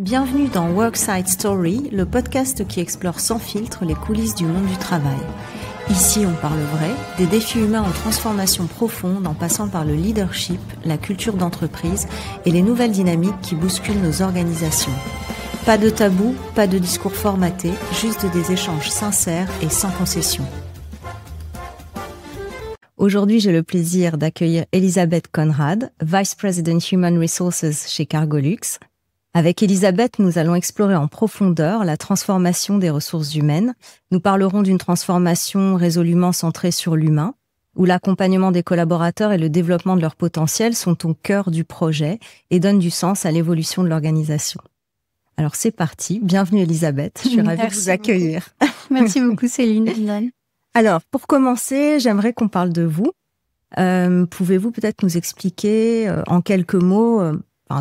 Bienvenue dans Worksite Story, le podcast qui explore sans filtre les coulisses du monde du travail. Ici, on parle vrai, des défis humains en transformation profonde en passant par le leadership, la culture d'entreprise et les nouvelles dynamiques qui bousculent nos organisations. Pas de tabou, pas de discours formaté, juste des échanges sincères et sans concession. Aujourd'hui, j'ai le plaisir d'accueillir Elisabeth Conrad, Vice President Human Resources chez Cargolux. Avec Elisabeth, nous allons explorer en profondeur la transformation des ressources humaines. Nous parlerons d'une transformation résolument centrée sur l'humain, où l'accompagnement des collaborateurs et le développement de leur potentiel sont au cœur du projet et donnent du sens à l'évolution de l'organisation. Alors c'est parti, bienvenue Elisabeth, je suis ravie de vous accueillir. Merci beaucoup Céline. Alors, pour commencer, j'aimerais qu'on parle de vous. Pouvez-vous peut-être nous expliquer en quelques mots,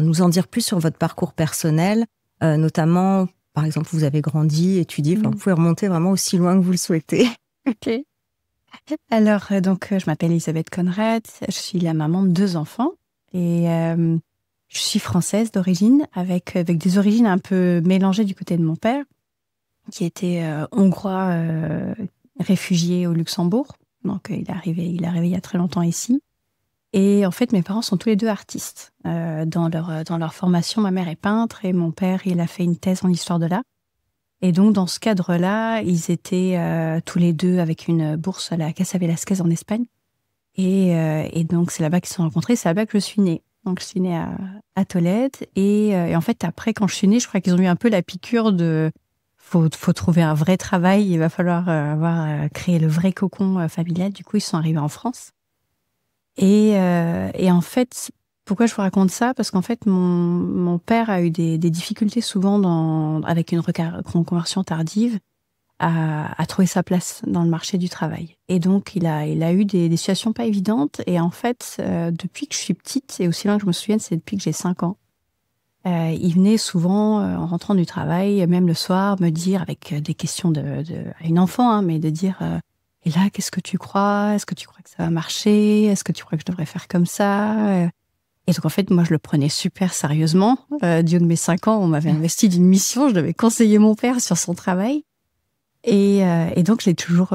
nous en dire plus sur votre parcours personnel, notamment, par exemple, vous avez grandi, étudié, vous pouvez remonter vraiment aussi loin que vous le souhaitez. Ok. Alors, je m'appelle Elisabeth Conrad, je suis la maman de 2 enfants et je suis française d'origine, avec des origines un peu mélangées du côté de mon père, qui était hongrois, réfugié au Luxembourg. Donc, il est arrivé il y a très longtemps ici. Et en fait, mes parents sont tous les 2 artistes. Dans leur formation, ma mère est peintre et mon père, il a fait une thèse en histoire de l'art. Et donc, dans ce cadre-là, ils étaient tous les 2 avec une bourse à la Casa Velasquez en Espagne. Et donc, c'est là-bas qu'ils se sont rencontrés. C'est là-bas que je suis née. Donc, je suis née à Tolède. Et en fait, après, quand je suis née, je crois qu'ils ont eu un peu la piqûre de... Faut trouver un vrai travail, il va falloir créer le vrai cocon familial. Du coup, ils sont arrivés en France. Et en fait, pourquoi je vous raconte ça? Parce qu'en fait, mon père a eu des difficultés souvent avec une reconversion tardive à trouver sa place dans le marché du travail. Et donc, il a eu des situations pas évidentes. Et en fait, depuis que je suis petite, et aussi loin que je me souvienne, c'est depuis que j'ai 5 ans, il venait souvent, en rentrant du travail, même le soir, me dire, avec des questions à une enfant, mais de dire et là, qu'est-ce que tu crois? Est-ce que tu crois que ça va marcher? Est-ce que tu crois que je devrais faire comme ça? Et donc, en fait, moi, je le prenais super sérieusement. Du haut de mes 5 ans, on m'avait investi d'une mission. Je devais conseiller mon père sur son travail. Et donc, je l'ai toujours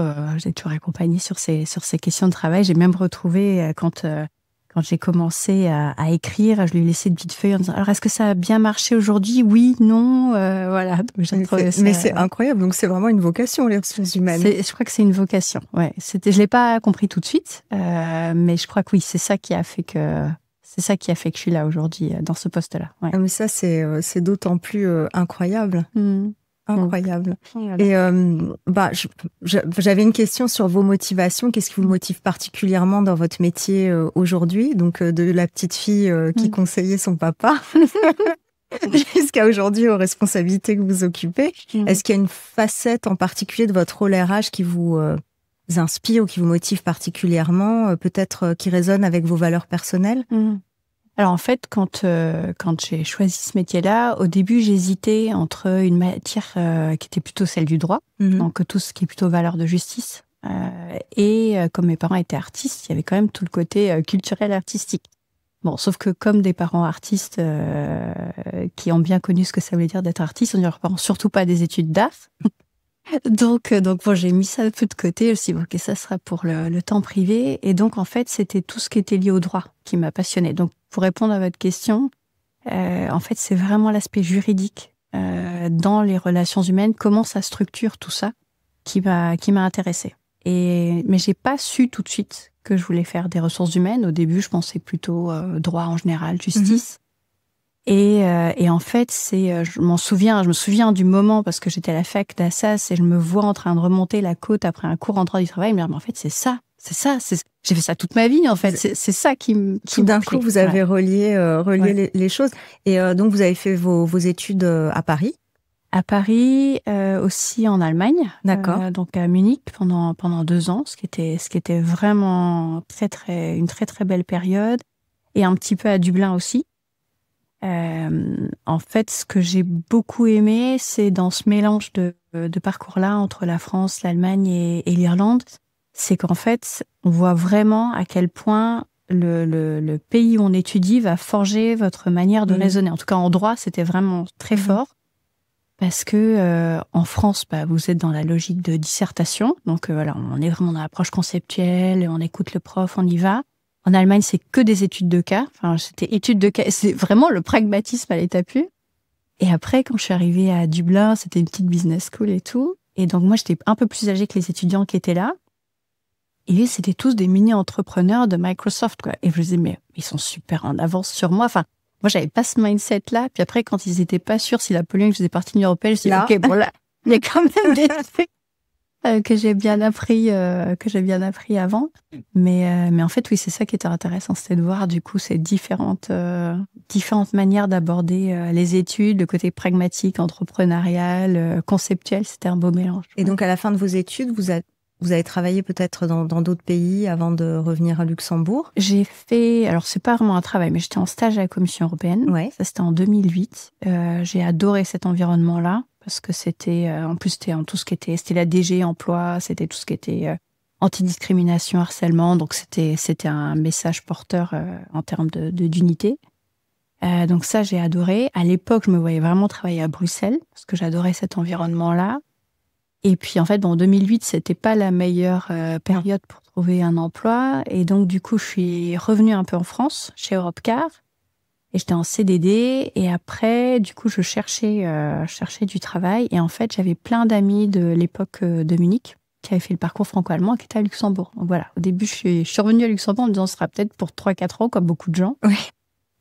accompagné sur ces questions de travail. J'ai même retrouvé, quand j'ai commencé à écrire, je lui ai laissé une petite feuille en disant « Alors, est-ce que ça a bien marché aujourd'hui? Oui, non ?» Voilà. Donc, mais c'est incroyable. Donc, c'est vraiment une vocation, les ressources humaines. Je crois que c'est une vocation. Ouais. Je l'ai pas compris tout de suite, mais je crois que oui, c'est ça qui a fait que je suis là aujourd'hui, dans ce poste-là. Ouais. Ah, mais ça, c'est d'autant plus incroyable. Incroyable. Voilà. Et j'avais une question sur vos motivations. Qu'est-ce qui vous motive particulièrement dans votre métier aujourd'hui? Donc, de la petite fille qui conseillait son papa jusqu'à aujourd'hui aux responsabilités que vous occupez. Est-ce qu'il y a une facette en particulier de votre rôle RH qui vous inspire ou qui vous motive particulièrement, peut-être qui résonne avec vos valeurs personnelles? Alors en fait, quand j'ai choisi ce métier-là, au début, j'hésitais entre une matière qui était plutôt celle du droit, donc tout ce qui est plutôt valeur de justice, et comme mes parents étaient artistes, il y avait quand même tout le côté culturel artistique. Bon, sauf que comme des parents artistes qui ont bien connu ce que ça voulait dire d'être artiste, on ne leur parle surtout pas des études d'art. Donc bon, j'ai mis ça un peu de côté. Je me suis dit, ok, ça sera pour le temps privé. Et donc, en fait, c'était tout ce qui était lié au droit qui m'a passionnée. Donc, pour répondre à votre question, en fait, c'est vraiment l'aspect juridique dans les relations humaines, comment ça structure tout ça qui m'a intéressée. Mais j'ai pas su tout de suite que je voulais faire des ressources humaines. Au début, je pensais plutôt droit en général, justice. Et en fait, je me souviens du moment parce que j'étais à la fac d'Assas et je me vois en train de remonter la côte après un cours en droit du travail. Mais en fait, c'est ça. J'ai fait ça toute ma vie, en fait. C'est ça qui tout d'un coup, vous avez relié les choses. Et donc, vous avez fait vos études à Paris. À Paris, aussi en Allemagne. D'accord. Donc à Munich pendant 2 ans, ce qui était vraiment une très très belle période. Et un petit peu à Dublin aussi. En fait, ce que j'ai beaucoup aimé, c'est dans ce mélange de parcours-là entre la France, l'Allemagne et l'Irlande, c'est qu'en fait, on voit vraiment à quel point le pays où on étudie va forger votre manière de raisonner. En tout cas, en droit, c'était vraiment très fort. Parce que en France, vous êtes dans la logique de dissertation. Donc voilà, on est vraiment dans l'approche conceptuelle, on écoute le prof, on y va. En Allemagne, c'est que des études de cas. Enfin, c'était études de cas. C'est vraiment le pragmatisme à l'état pur. Et après, quand je suis arrivée à Dublin, c'était une petite business school et tout. Et donc moi, j'étais un peu plus âgée que les étudiants qui étaient là. Et c'était tous des mini-entrepreneurs de Microsoft, quoi. Et je me disais, mais ils sont super en avance sur moi. Enfin, moi, j'avais pas ce mindset-là. Puis après, quand ils étaient pas sûrs si la Pologne faisait partie de l'Union européenne, je me disais, OK, bon là, il y a quand même des trucs que j'ai bien appris avant. Mais en fait, oui, c'est ça qui était intéressant, c'était de voir du coup ces différentes manières d'aborder les études, le côté pragmatique, entrepreneurial, conceptuel. C'était un beau mélange. Et donc, à la fin de vos études, vous avez travaillé peut-être dans d'autres pays avant de revenir à Luxembourg? J'ai fait, alors c'est pas vraiment un travail, mais j'étais en stage à la Commission européenne. Ouais. Ça, c'était en 2008. J'ai adoré cet environnement-là parce que c'était, en plus, c'était en tout ce qui était, c'était la DG emploi, c'était tout ce qui était antidiscrimination, harcèlement. Donc c'était un message porteur en termes d'unité. Donc ça, j'ai adoré. À l'époque, je me voyais vraiment travailler à Bruxelles parce que j'adorais cet environnement-là. Et puis, en fait, en 2008, c'était pas la meilleure période pour trouver un emploi. Et donc, du coup, je suis revenue un peu en France, chez Europcar. Et j'étais en CDD. Et après, du coup, je cherchais du travail. Et en fait, j'avais plein d'amis de l'époque de Munich qui avaient fait le parcours franco-allemand, qui étaient à Luxembourg. Donc voilà, au début, je suis revenue à Luxembourg en me disant, ce sera peut-être pour 3-4 ans, comme beaucoup de gens. Oui.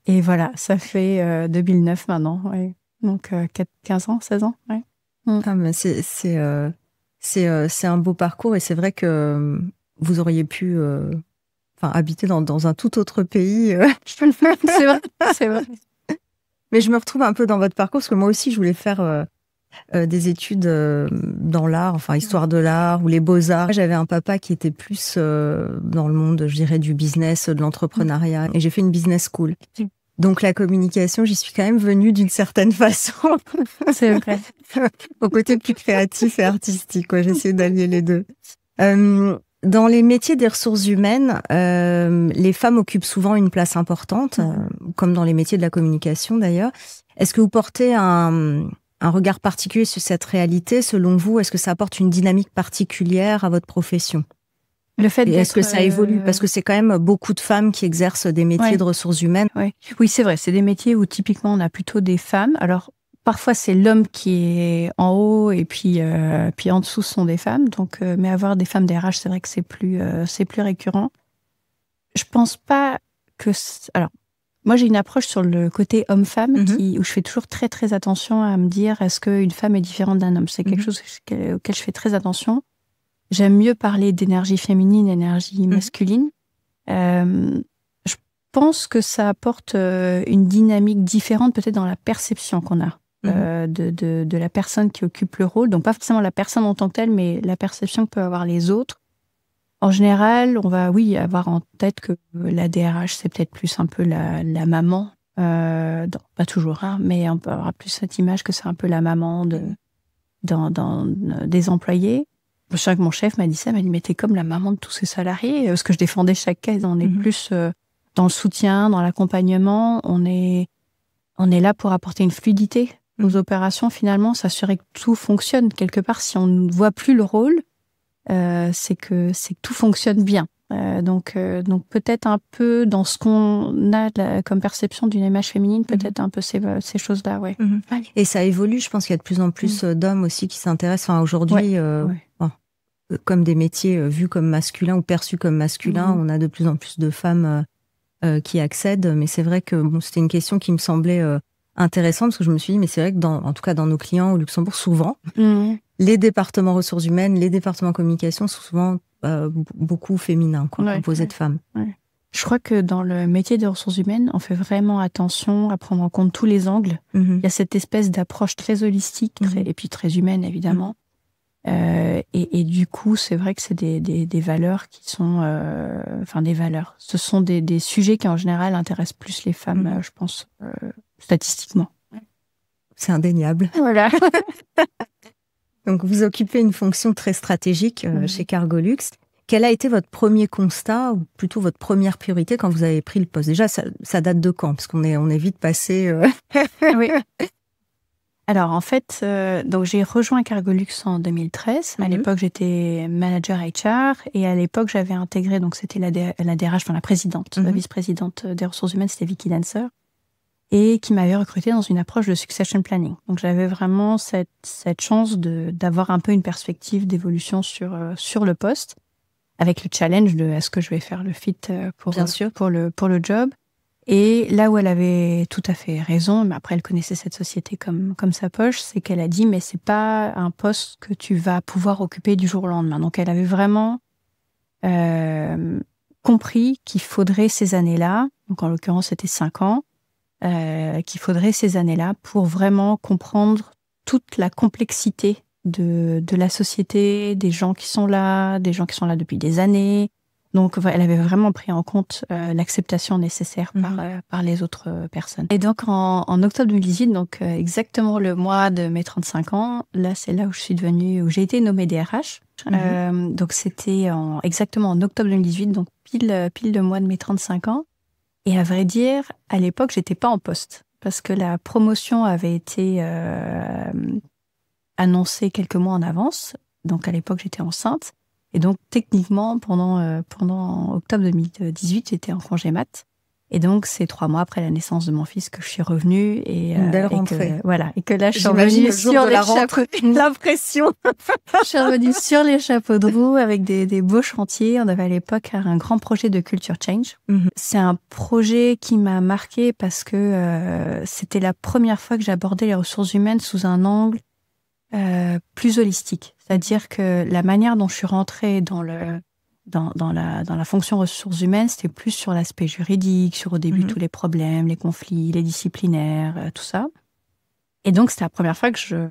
Et voilà, ça fait 2009 maintenant. Ouais. Donc, 15 ans, 16 ans. Ouais. Ah, mais c'est un beau parcours et c'est vrai que vous auriez pu habiter dans un tout autre pays. C'est vrai. Mais je me retrouve un peu dans votre parcours parce que moi aussi, je voulais faire des études dans l'art, enfin histoire de l'art ou les beaux-arts. J'avais un papa qui était plus dans le monde, je dirais, du business, de l'entrepreneuriat. Et j'ai fait une business school. Donc la communication, j'y suis quand même venue d'une certaine façon. C'est vrai. Au côté plus créatif et artistique, quoi. J'ai essayé d'allier les deux. Dans les métiers des ressources humaines, les femmes occupent souvent une place importante, comme dans les métiers de la communication d'ailleurs. Est-ce que vous portez un regard particulier sur cette réalité? Selon vous, est-ce que ça apporte une dynamique particulière à votre profession? Le fait est-ce que ça évolue? Parce que c'est quand même beaucoup de femmes qui exercent des métiers de ressources humaines. Oui, c'est vrai. C'est des métiers où typiquement on a plutôt des femmes. Alors parfois c'est l'homme qui est en haut et puis en dessous ce sont des femmes. Donc, mais avoir des femmes DRH, c'est vrai que c'est plus récurrent. Je pense pas que. Alors moi j'ai une approche sur le côté homme-femme où je fais toujours très très attention à me dire est-ce qu'une femme est différente d'un homme. C'est quelque chose auquel je fais très attention. J'aime mieux parler d'énergie féminine, d'énergie masculine. Je pense que ça apporte une dynamique différente, peut-être dans la perception qu'on a de la personne qui occupe le rôle. Donc, pas forcément la personne en tant que telle, mais la perception que peuvent avoir les autres. En général, on va, avoir en tête que la DRH, c'est peut-être plus un peu la maman. Pas toujours, mais on peut avoir plus cette image que c'est un peu la maman des employés. Je me souviens que mon chef m'a dit ça, mais t'es comme la maman de tous ses salariés, parce que je défendais chaque cas, on est plus dans le soutien, dans l'accompagnement, on est là pour apporter une fluidité aux opérations, finalement, s'assurer que tout fonctionne. Quelque part, si on ne voit plus le rôle, c'est que tout fonctionne bien. Donc peut-être un peu dans ce qu'on a comme perception d'une image féminine, peut-être un peu ces choses-là, ouais. Et ça évolue, je pense qu'il y a de plus en plus d'hommes aussi qui s'intéressent. Enfin, aujourd'hui, comme des métiers vus comme masculins ou perçus comme masculins, on a de plus en plus de femmes qui accèdent. Mais c'est vrai que c'était une question qui me semblait intéressante parce que je me suis dit, mais c'est vrai que en tout cas dans nos clients au Luxembourg, souvent, les départements ressources humaines, les départements communication sont souvent beaucoup féminins, composés de femmes. Je crois que dans le métier des ressources humaines, on fait vraiment attention à prendre en compte tous les angles. Il y a cette espèce d'approche très holistique et puis très humaine, évidemment. Et du coup, c'est vrai que c'est des valeurs qui sont... des valeurs. Ce sont des sujets qui, en général, intéressent plus les femmes, je pense, statistiquement. C'est indéniable. Voilà. Donc, vous occupez une fonction très stratégique chez Cargolux. Quel a été votre premier constat, ou plutôt votre première priorité quand vous avez pris le poste? Déjà, ça date de quand? Parce qu'on est vite passé... Oui. Alors, en fait, donc j'ai rejoint Cargolux en 2013. À l'époque, j'étais manager HR et à l'époque, j'avais intégré, donc c'était la DRH, enfin la présidente, la vice-présidente des ressources humaines, c'était Vicky Dancer, et qui m'avait recrutée dans une approche de succession planning. Donc, j'avais vraiment cette chance d'avoir un peu une perspective d'évolution sur le poste, avec le challenge de est-ce que je vais faire le fit pour le job. Et là où elle avait tout à fait raison, mais après elle connaissait cette société comme sa poche, c'est qu'elle a dit mais c'est pas un poste que tu vas pouvoir occuper du jour au lendemain. Donc elle avait vraiment compris qu'il faudrait ces années-là, donc en l'occurrence c'était 5 ans, qu'il faudrait ces années-là pour vraiment comprendre toute la complexité de la société, des gens qui sont là depuis des années. Donc, elle avait vraiment pris en compte l'acceptation nécessaire par les autres personnes. Et donc, en octobre 2018, donc exactement le mois de mes 35 ans, là, c'est là où j'ai été nommée DRH. Donc, c'était exactement en octobre 2018, donc pile le mois de mes 35 ans. Et à vrai dire, à l'époque, j'étais pas en poste parce que la promotion avait été annoncée quelques mois en avance. Donc, à l'époque, j'étais enceinte. Et donc, techniquement, pendant octobre 2018, j'étais en congé mat. Et donc, c'est 3 mois après la naissance de mon fils que je suis revenue. Une belle rentrée. Et que là, je suis revenue sur les chapeaux. L'impression. Je suis revenue sur les chapeaux de roue avec des beaux chantiers. On avait à l'époque un grand projet de culture change. C'est un projet qui m'a marquée parce que c'était la première fois que j'abordais les ressources humaines sous un angle plus holistique. C'est-à-dire que la manière dont je suis rentrée dans la fonction ressources humaines, c'était plus sur l'aspect juridique, sur au début tous les problèmes, les conflits, les disciplinaires, tout ça. Et donc, c'était la première fois que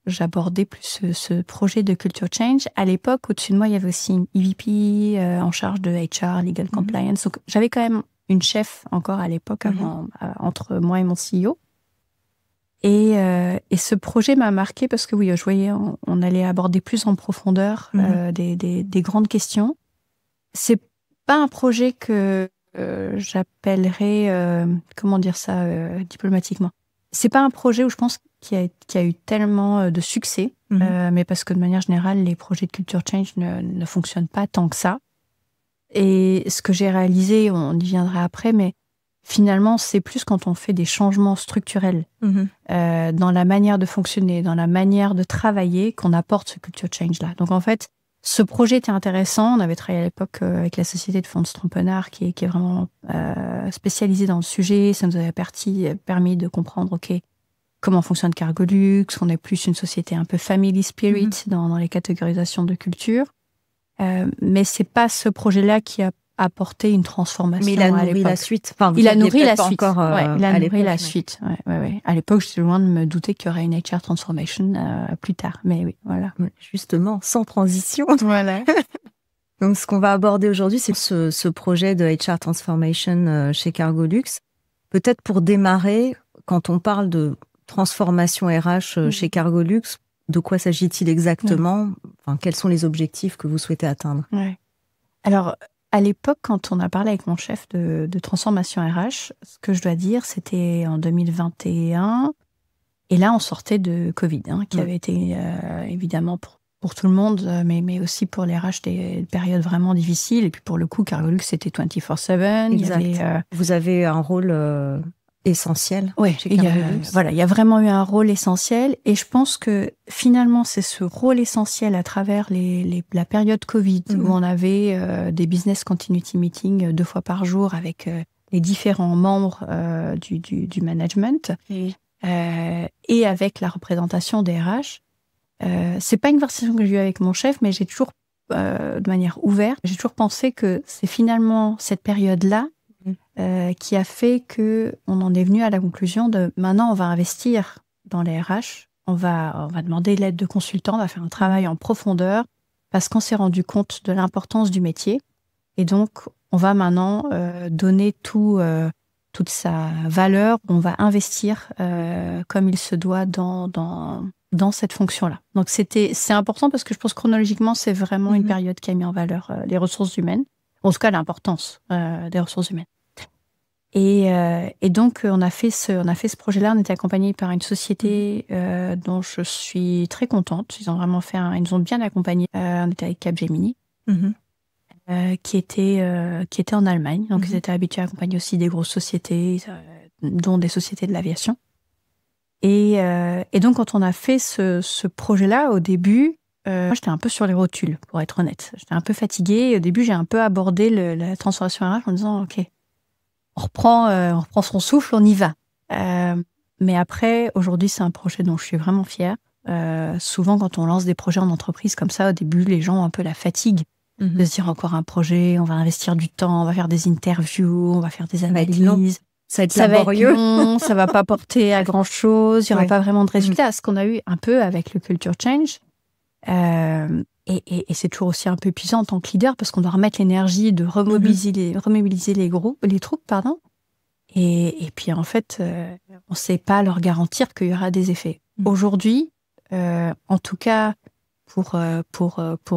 j'abordais plus ce projet de culture change. À l'époque, au-dessus de moi, il y avait aussi une EVP en charge de HR, Legal Compliance. Donc, j'avais quand même une chef encore à l'époque, entre moi et mon CEO. Et ce projet m'a marqué parce que oui, je voyais, on allait aborder plus en profondeur des grandes questions. C'est pas un projet que j'appellerais, comment dire ça diplomatiquement. C'est pas un projet où je pense qu'il y a eu tellement de succès, mais parce que de manière générale, les projets de culture change ne fonctionnent pas tant que ça. Et ce que j'ai réalisé, on y viendra après, mais finalement, c'est plus quand on fait des changements structurels dans la manière de fonctionner, dans la manière de travailler, qu'on apporte ce culture change-là. Donc en fait, ce projet était intéressant. On avait travaillé à l'époque avec la société de Fons Trompenard, qui est vraiment spécialisée dans le sujet. Ça nous avait permis de comprendre, comment fonctionne Cargolux. On est plus une société un peu family spirit dans les catégorisations de culture. Mais c'est pas ce projet-là qui a apporté une transformation. Mais il a nourri la suite. Enfin, il a nourri la suite. Encore, il a nourri la suite. Ouais. À l'époque, j'étais loin de me douter qu'il y aurait une HR transformation plus tard. Mais oui, voilà. Justement, sans transition. Voilà. Donc, ce qu'on va aborder aujourd'hui, c'est ce projet de HR transformation chez Cargolux. Peut-être pour démarrer, quand on parle de transformation RH chez Cargolux, de quoi s'agit-il exactement? Enfin, quels sont les objectifs que vous souhaitez atteindre? Alors, à l'époque, quand on a parlé avec mon chef de transformation RH, ce que je dois dire, c'était en 2021. Et là, on sortait de Covid, qui avait été évidemment pour tout le monde, mais aussi pour les RH des périodes vraiment difficiles. Et puis pour le coup, Cargolux, c'était 24/7. Exact. Vous avez un rôle essentiel. Oui, il y a vraiment eu un rôle essentiel. Et je pense que finalement, c'est ce rôle essentiel à travers la période Covid, où on avait des business continuity meetings 2 fois par jour avec les différents membres du management et avec la représentation des RH. C'est pas une conversation que j'ai eue avec mon chef, mais j'ai toujours, de manière ouverte, j'ai toujours pensé que c'est finalement cette période-là qui a fait que on en est venu à la conclusion de maintenant on va investir dans les RH, on va demander l'aide de consultants, on va faire un travail en profondeur parce qu'on s'est rendu compte de l'importance du métier et donc on va maintenant donner toute sa valeur, on va investir comme il se doit dans dans cette fonction-là. Donc c'est important parce que je pense chronologiquement, c'est vraiment une période qui a mis en valeur les ressources humaines, en tout cas l'importance des ressources humaines. Et donc on a fait ce projet-là. On était accompagné par une société dont je suis très contente. Ils ont vraiment ils nous ont bien accompagnés. On était avec Capgemini, qui était en Allemagne. Donc ils étaient habitués à accompagner aussi des grosses sociétés, dont des sociétés de l'aviation. Et donc, quand on a fait ce projet-là, au début, moi, j'étais un peu sur les rotules, pour être honnête. J'étais un peu fatiguée. Au début, j'ai un peu abordé la transformation RH en disant, OK, on reprend son souffle, on y va. Mais après, aujourd'hui, c'est un projet dont je suis vraiment fière. Souvent, quand on lance des projets en entreprise comme ça, au début, les gens ont un peu la fatigue de se dire encore un projet, on va investir du temps, on va faire des interviews, on va faire des analyses. Ça va être long, ça va pas porter à grand chose, il y aura pas vraiment de résultats. Ce qu'on a eu un peu avec le culture change, et c'est toujours aussi un peu épuisant en tant que leader parce qu'on doit remettre l'énergie de remobiliser les troupes, pardon. Et puis en fait, on sait pas leur garantir qu'il y aura des effets. Aujourd'hui, en tout cas pour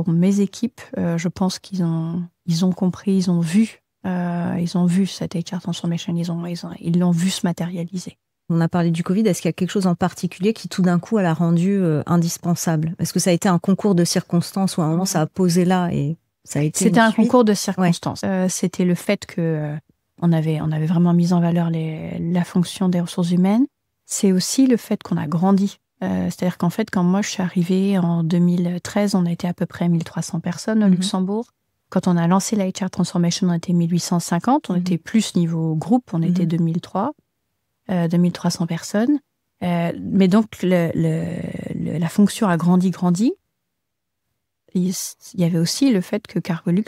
mes équipes, je pense qu'ils ont compris, ils ont vu cette HR transformation, ils l'ont vu se matérialiser. On a parlé du Covid. Est-ce qu'il y a quelque chose en particulier qui, tout d'un coup, l'a rendu indispensable? Est-ce que ça a été un concours de circonstances ou à un moment, ça a posé là et ça a été C'était un concours de circonstances. C'était le fait que on avait vraiment mis en valeur la fonction des ressources humaines. C'est aussi le fait qu'on a grandi. C'est-à-dire qu'en fait, quand moi, je suis arrivée en 2013, on était à peu près 1300 personnes au Luxembourg. Quand on a lancé la HR Transformation, on était 1850. On était plus niveau groupe, on était 2300 personnes. Mais donc, la fonction a grandi. Il y avait aussi le fait que Cargolux,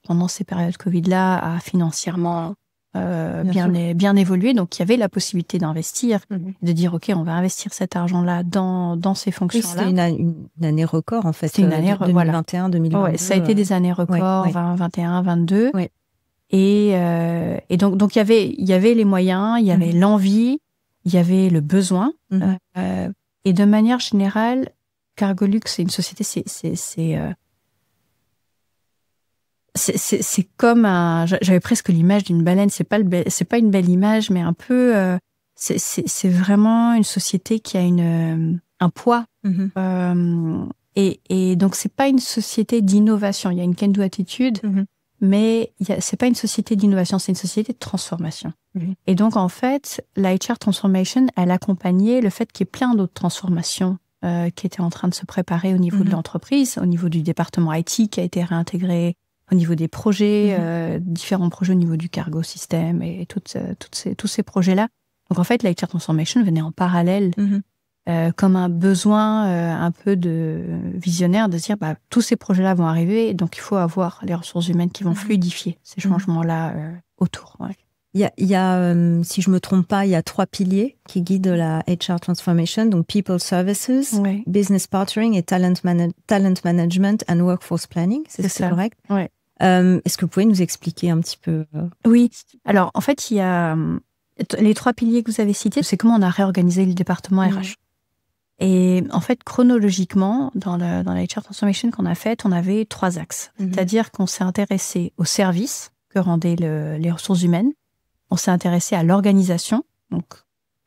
pendant ces périodes Covid-là, a financièrement bien évolué. Donc, il y avait la possibilité d'investir, de dire, OK, on va investir cet argent-là dans ces fonctions-là. C'était une année record, en fait. C'était une année 2021, 2022. Ouais, ça a été des années records, 2021, 2022. Ouais. Et donc, il y avait les moyens, il y avait l'envie, il y avait le besoin. Et de manière générale, Cargolux, c'est une société, c'est comme j'avais presque l'image d'une baleine. C'est pas une belle image, mais un peu, c'est vraiment une société qui a un poids. Et donc, c'est pas une société d'innovation. Il y a une can-do attitude, mais c'est pas une société d'innovation, c'est une société de transformation. Et donc, en fait, la HR Transformation, elle accompagnait le fait qu'il y ait plein d'autres transformations qui étaient en train de se préparer au niveau de l'entreprise, au niveau du département IT qui a été réintégré, au niveau des projets, différents projets au niveau du cargo système et tous ces projets-là. Donc, en fait, la HR Transformation venait en parallèle comme un besoin un peu de visionnaire de se dire tous ces projets-là vont arriver, donc il faut avoir les ressources humaines qui vont fluidifier ces changements-là autour. Ouais. Il y a si je me trompe pas, il y a 3 piliers qui guident la HR Transformation, donc People Services, Business Partnering et Talent Management and Workforce Planning, c'est correct? Ouais. Est-ce que vous pouvez nous expliquer un petit peu Oui. Alors, en fait, il y a les 3 piliers que vous avez cités, c'est comment on a réorganisé le département RH. Et en fait, chronologiquement, dans la HR Transformation qu'on a faite, on avait 3 axes. C'est-à-dire qu'on s'est intéressé aux services que rendaient les ressources humaines. On s'est intéressé à l'organisation, donc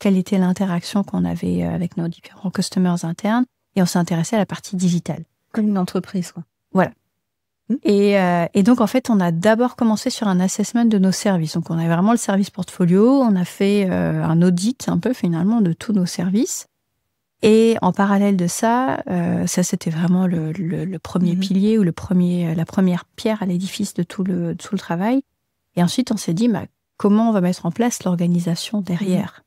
quelle était l'interaction qu'on avait avec nos différents customers internes, et on s'est intéressé à la partie digitale. Comme une entreprise, quoi. Voilà. Et donc, en fait, on a d'abord commencé sur un assessment de nos services. Donc, on avait vraiment le service portfolio, on a fait un audit un peu finalement de tous nos services. Et en parallèle de ça, ça c'était vraiment le premier pilier ou la première pierre à l'édifice de tout le travail. Et ensuite, on s'est dit, comment on va mettre en place l'organisation derrière.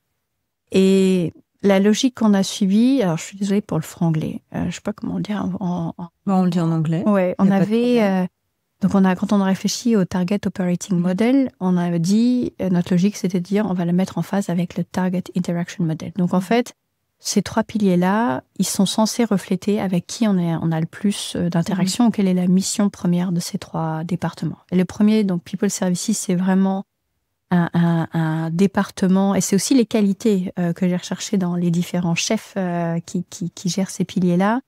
Et la logique qu'on a suivie, alors je suis désolée pour le franglais, je sais pas comment le dire on le dit en anglais. Ouais, on avait donc quand on a réfléchi au Target Operating Model, on a dit notre logique c'était de dire on va le mettre en phase avec le Target Interaction Model. Donc en fait, ces 3 piliers-là, ils sont censés refléter avec qui on a le plus d'interaction, ou quelle est la mission première de ces 3 départements. Et le premier, donc People Services, c'est vraiment un département, et c'est aussi les qualités que j'ai recherchées dans les différents chefs qui gèrent ces piliers-là.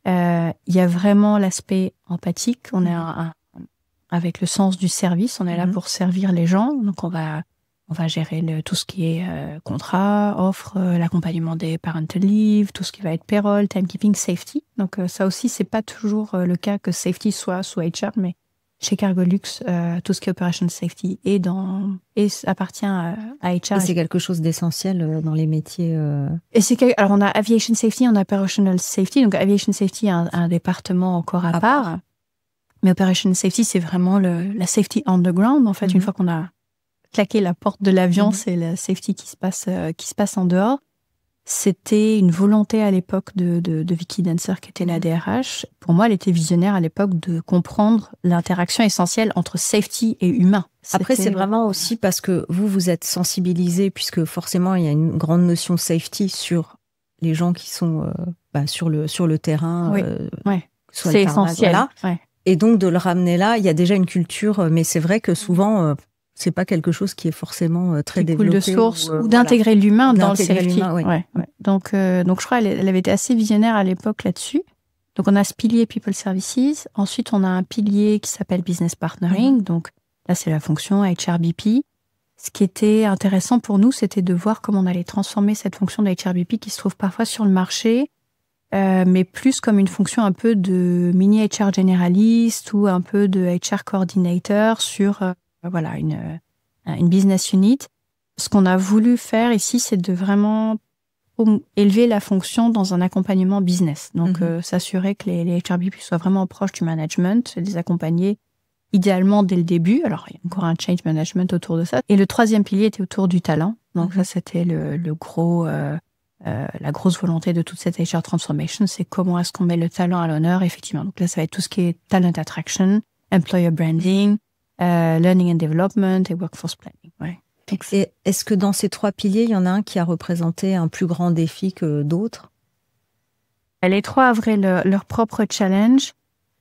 Il y a vraiment l'aspect empathique. On est avec le sens du service. On est là pour servir les gens. Donc, on va gérer tout ce qui est contrat, offre, l'accompagnement des parental leave, tout ce qui va être payroll, timekeeping, safety. Donc, ça aussi, c'est pas toujours le cas que safety soit sous HR, mais chez Cargolux, tout ce qui est Operation Safety appartient à HR. Et c'est quelque chose d'essentiel dans les métiers. Alors, on a Aviation Safety, on a Operational Safety. Donc, Aviation Safety, un département encore à part. Mais Operation Safety, c'est vraiment la safety on the ground. En fait, une fois qu'on a claqué la porte de l'avion, c'est la safety qui se passe en dehors. C'était une volonté à l'époque de Vicky Dancer, qui était la DRH. Pour moi, elle était visionnaire à l'époque de comprendre l'interaction essentielle entre safety et humain. Après, c'est vraiment aussi parce que vous êtes sensibilisés, puisque forcément, il y a une grande notion safety sur les gens qui sont sur le terrain. Oui, c'est essentiel. Voilà. Ouais. Et donc, de le ramener là, il y a déjà une culture, mais c'est vrai que souvent... c'est pas quelque chose qui est forcément très développé. Cool de source ou d'intégrer l'humain dans le safety. Ouais. Donc, je crois qu'elle avait été assez visionnaire à l'époque là-dessus. Donc, on a ce pilier People Services. Ensuite, on a un pilier qui s'appelle Business Partnering. Donc, là, c'est la fonction HRBP. Ce qui était intéressant pour nous, c'était de voir comment on allait transformer cette fonction de HRBP qui se trouve parfois sur le marché, mais plus comme une fonction un peu de mini HR généraliste ou un peu de HR coordinator sur... une business unit. Ce qu'on a voulu faire ici, c'est de vraiment élever la fonction dans un accompagnement business. Donc, s'assurer que les HRBP soient vraiment proches du management, les accompagner idéalement dès le début. Alors, il y a encore un change management autour de ça. Et le troisième pilier était autour du talent. Donc, ça, c'était la grosse volonté de toute cette HR transformation. C'est comment est-ce qu'on met le talent à l'honneur, effectivement. Donc là, ça va être tout ce qui est talent attraction, employer branding, learning and development et workforce planning. Ouais. Et est-ce que dans ces trois piliers, il y en a un qui a représenté un plus grand défi que d'autres? Les trois avaient leur propre challenge.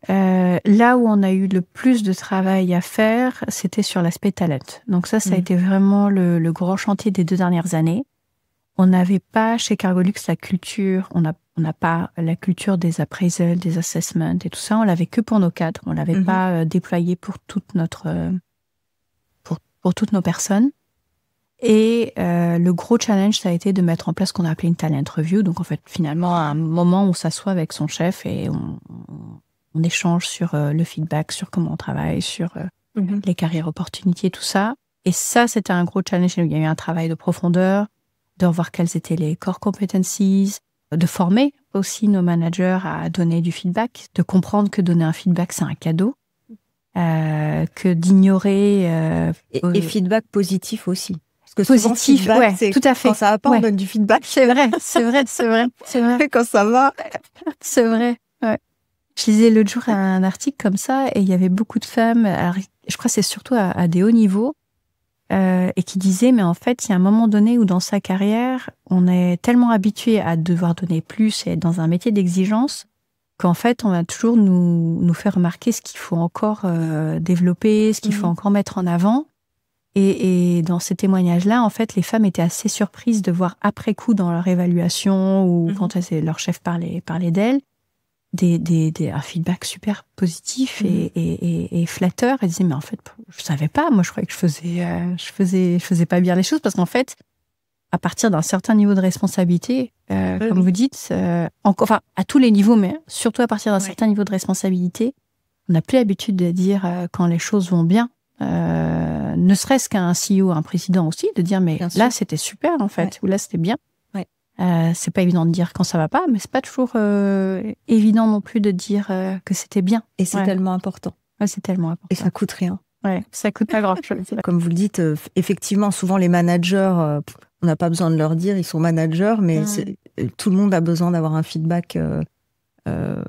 Là où on a eu le plus de travail à faire, c'était sur l'aspect talent. Donc ça a été vraiment le gros chantier des 2 dernières années. On n'avait pas chez Cargolux la culture, on n'a pas la culture des appraisals, des assessments et tout ça. On l'avait que pour nos cadres. On l'avait pas déployé pour toute pour toutes nos personnes. Et le gros challenge, ça a été de mettre en place ce qu'on a appelé une talent review. Donc en fait, finalement, un moment où on s'assoit avec son chef et on échange sur le feedback, sur comment on travaille, sur les carrières opportunités, tout ça. Et ça, c'était un gros challenge. Il y a eu un travail de profondeur, de revoir quelles étaient les core competencies, de former aussi nos managers à donner du feedback, de comprendre que donner un feedback, c'est un cadeau, que d'ignorer... et feedback positif aussi. Parce que positif, feedback, ouais, tout à fait. Quand ça va pas, on donne du feedback. C'est vrai. Quand ça va... C'est vrai, ouais. Je lisais l'autre jour un article comme ça, et il y avait beaucoup de femmes, alors, je crois que c'est surtout à des hauts niveaux, et qui disait, mais en fait, il y a un moment donné où dans sa carrière, on est tellement habitué à devoir donner plus et être dans un métier d'exigence qu'en fait, on va toujours nous faire remarquer ce qu'il faut encore développer, ce qu'il faut encore mettre en avant. Et dans ces témoignages-là, en fait, les femmes étaient assez surprises de voir après coup dans leur évaluation ou quand leur chef parlait d'elles, un feedback super positif et flatteur. Elle disait, mais en fait, je savais pas. Moi, je croyais que je faisais pas bien les choses parce qu'en fait, à partir d'un certain niveau de responsabilité, comme vous dites, à tous les niveaux, mais surtout à partir d'un certain niveau de responsabilité, on n'a plus l'habitude de dire quand les choses vont bien, ne serait-ce qu'un CEO, un président aussi, de dire, mais là, c'était super, en fait, ou là, c'était bien. C'est pas évident de dire quand ça va pas, mais c'est pas toujours évident non plus de dire que c'était bien. Et c'est tellement important. Ouais, c'est tellement important. Et ça coûte rien. Ouais, ça coûte pas grand-chose. Comme vous le dites, effectivement, souvent les managers, on n'a pas besoin de leur dire, ils sont managers, mais tout le monde a besoin d'avoir un feedback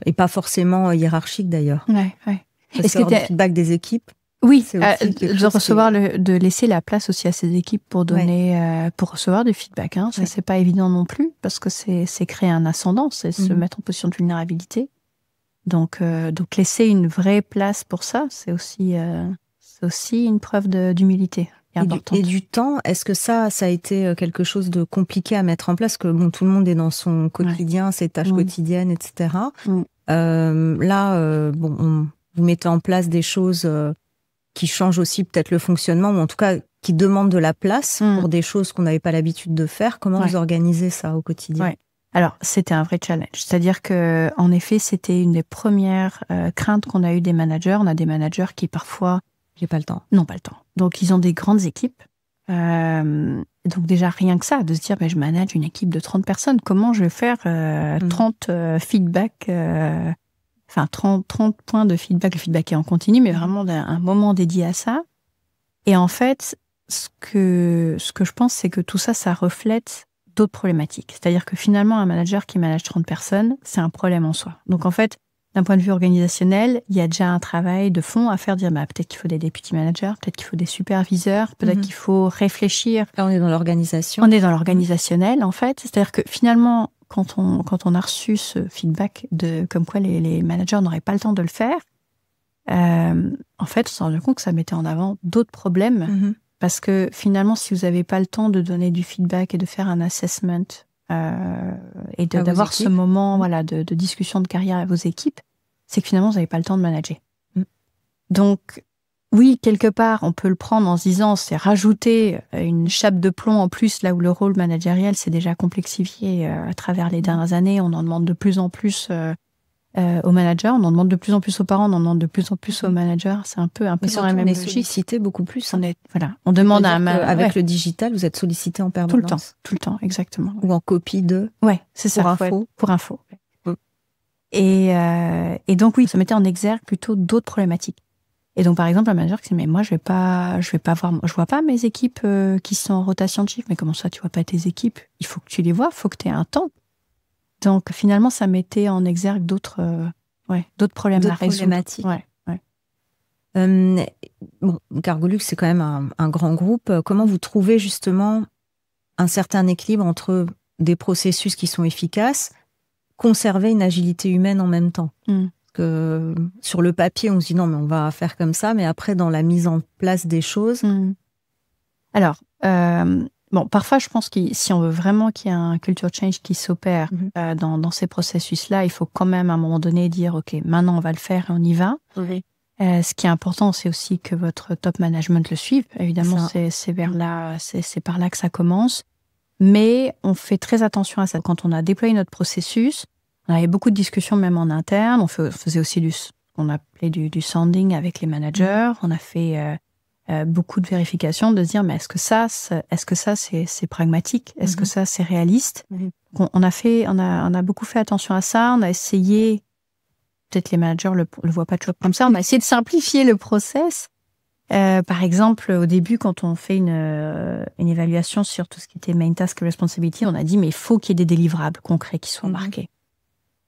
et pas forcément hiérarchique d'ailleurs. Ouais. Est-ce que le feedback des équipes? Oui, de recevoir de laisser la place aussi à ces équipes pour donner, pour recevoir du feedback. Hein. Ça, c'est pas évident non plus parce que c'est créer un ascendant, c'est se mettre en position de vulnérabilité. Donc laisser une vraie place pour ça, c'est aussi une preuve d'humilité. et importante. Et du temps, est-ce que ça a été quelque chose de compliqué à mettre en place? Que bon, tout le monde est dans son quotidien, ses tâches quotidiennes, etc. Là, vous mettez en place des choses qui changent aussi peut-être le fonctionnement, ou en tout cas qui demandent de la place pour des choses qu'on n'avait pas l'habitude de faire. Comment vous organisez ça au quotidien? Alors, c'était un vrai challenge. C'est-à-dire que, en effet, c'était une des premières craintes qu'on a eues des managers. On a des managers qui parfois n'ont pas le temps. Donc, ils ont des grandes équipes. Donc, déjà, rien que ça, de se dire, je manage une équipe de 30 personnes. Comment je vais faire 30 feedbacks, 30 points de feedback. Le feedback est en continu, mais vraiment un moment dédié à ça. Et en fait, ce que je pense, c'est que tout ça, ça reflète d'autres problématiques. C'est-à-dire que finalement, un manager qui manage 30 personnes, c'est un problème en soi. Donc, en fait, d'un point de vue organisationnel, il y a déjà un travail de fond à faire, dire peut-être qu'il faut des deputy managers, peut-être qu'il faut des superviseurs, peut-être qu'il faut réfléchir. Là, on est dans l'organisation. On est dans l'organisationnel, en fait. C'est-à-dire que finalement, quand on a reçu ce feedback comme quoi les managers n'auraient pas le temps de le faire, en fait, on s'est rendu compte que ça mettait en avant d'autres problèmes. Parce que finalement, si vous n'avez pas le temps de donner du feedback et de faire un assessment et d'avoir ce moment de discussion de carrière avec vos équipes, c'est que finalement, vous n'avez pas le temps de manager. Donc, oui, quelque part, on peut le prendre en se disant, c'est rajouter une chape de plomb en plus, là où le rôle managériel s'est déjà complexifié à travers les dernières années. On en demande de plus en plus aux managers, on en demande de plus en plus aux parents, on en demande de plus en plus aux managers. C'est un peu dans la même logique. On est sollicité beaucoup plus. On demande à un avec le digital, vous êtes sollicité en permanence. Tout le temps, exactement. Ou en copie de. C'est ça. Pour info. Et donc oui, ça mettait en exergue plutôt d'autres problématiques. Et donc par exemple, un manager qui dit mais moi je vois pas mes équipes qui sont en rotation de chiffre. Mais comment ça, tu vois pas tes équipes? Il faut que tu les vois, il faut que tu aies un temps. Donc, finalement, ça mettait en exergue d'autres problèmes à résoudre. Problématiques. Cargolux, c'est quand même un grand groupe. Comment vous trouvez justement un certain équilibre entre des processus qui sont efficaces, conserver une agilité humaine en même temps? Parce que sur le papier, on se dit non, mais on va faire comme ça, mais après, dans la mise en place des choses... Alors... parfois, je pense que si on veut vraiment qu'il y ait un culture change qui s'opère dans ces processus-là, il faut quand même à un moment donné dire, OK, maintenant on va le faire et on y va. Ce qui est important, c'est aussi que votre top management le suive. Évidemment, c'est par là que ça commence. Mais on fait très attention à ça. Quand on a déployé notre processus, on avait beaucoup de discussions même en interne. On faisait aussi on appelait du sounding avec les managers. On a fait... beaucoup de vérifications, de se dire mais est-ce que ça c'est pragmatique, est-ce que ça c'est réaliste. On a beaucoup fait attention à ça. On a essayé, peut-être les managers le voient pas toujours comme ça, on a essayé de simplifier le process. Par exemple, au début, quand on fait une évaluation sur tout ce qui était main task responsibility, on a dit mais il faut qu'il y ait des délivrables concrets qui soient marqués.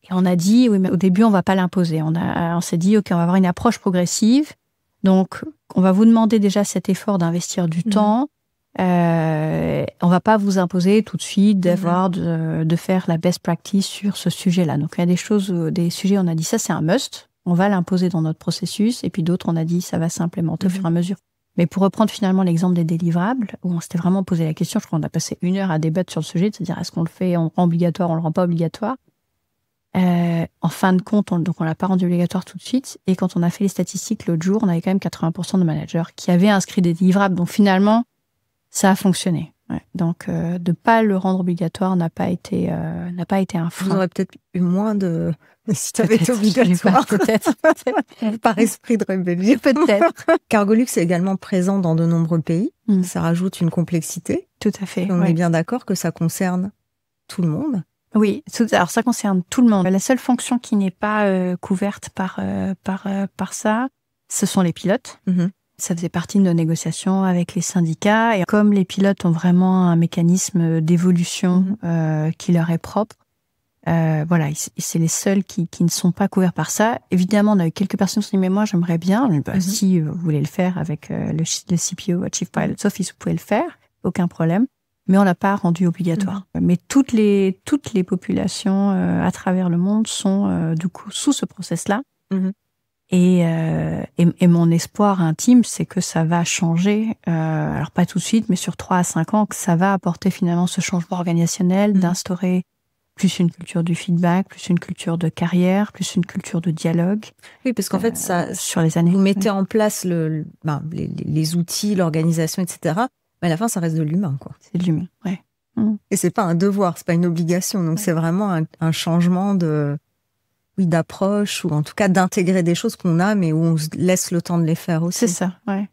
Et on a dit oui, mais au début on va pas l'imposer. On s'est dit ok, on va avoir une approche progressive. Donc, on va vous demander déjà cet effort d'investir du temps. On va pas vous imposer tout de suite de faire la best practice sur ce sujet-là. Donc, il y a des sujets, on a dit ça, c'est un must. On va l'imposer dans notre processus. Et puis d'autres, on a dit ça va s'implémenter au fur et à mesure. Mais pour reprendre finalement l'exemple des délivrables, où on s'était vraiment posé la question, je crois qu'on a passé 1 heure à débattre sur le sujet, de se dire est-ce qu'on le fait, on le rend obligatoire, on le rend pas obligatoire. En fin de compte, on l'a pas rendu obligatoire tout de suite. Et quand on a fait les statistiques l'autre jour, on avait quand même 80% de managers qui avaient inscrit des délivrables. Donc finalement, ça a fonctionné. Donc de pas le rendre obligatoire n'a pas été un frein. Vous aurez peut-être eu moins de si ça avait été obligatoire. Peut-être. Par esprit de rébellion. Peut-être. Cargolux est également présent dans de nombreux pays. Ça rajoute une complexité. Tout à fait. Et on est bien d'accord que ça concerne tout le monde. Oui, alors ça concerne tout le monde. La seule fonction qui n'est pas couverte par ça, ce sont les pilotes. Ça faisait partie de nos négociations avec les syndicats. Et comme les pilotes ont vraiment un mécanisme d'évolution qui leur est propre, c'est les seuls qui ne sont pas couverts par ça. Évidemment, on a eu quelques personnes qui se sont dit, mais moi, j'aimerais bien. Si vous voulez le faire avec le CPO, Chief Pilot Office, vous pouvez le faire, aucun problème. Mais on l'a pas rendu obligatoire. Mais toutes les populations à travers le monde sont du coup sous ce process-là. Et mon espoir intime, c'est que ça va changer, alors pas tout de suite, mais sur 3 à 5 ans, que ça va apporter finalement ce changement organisationnel, d'instaurer plus une culture du feedback, plus une culture de carrière, plus une culture de dialogue. Oui, parce qu'en fait, ça, sur les années. Vous mettez en place les outils, l'organisation, etc. Mais à la fin, ça reste de l'humain, quoi. C'est de l'humain, ouais. Et c'est pas un devoir, c'est pas une obligation. Donc c'est vraiment un changement d'approche, ou en tout cas d'intégrer des choses qu'on a, mais où on se laisse le temps de les faire aussi. C'est ça, ouais.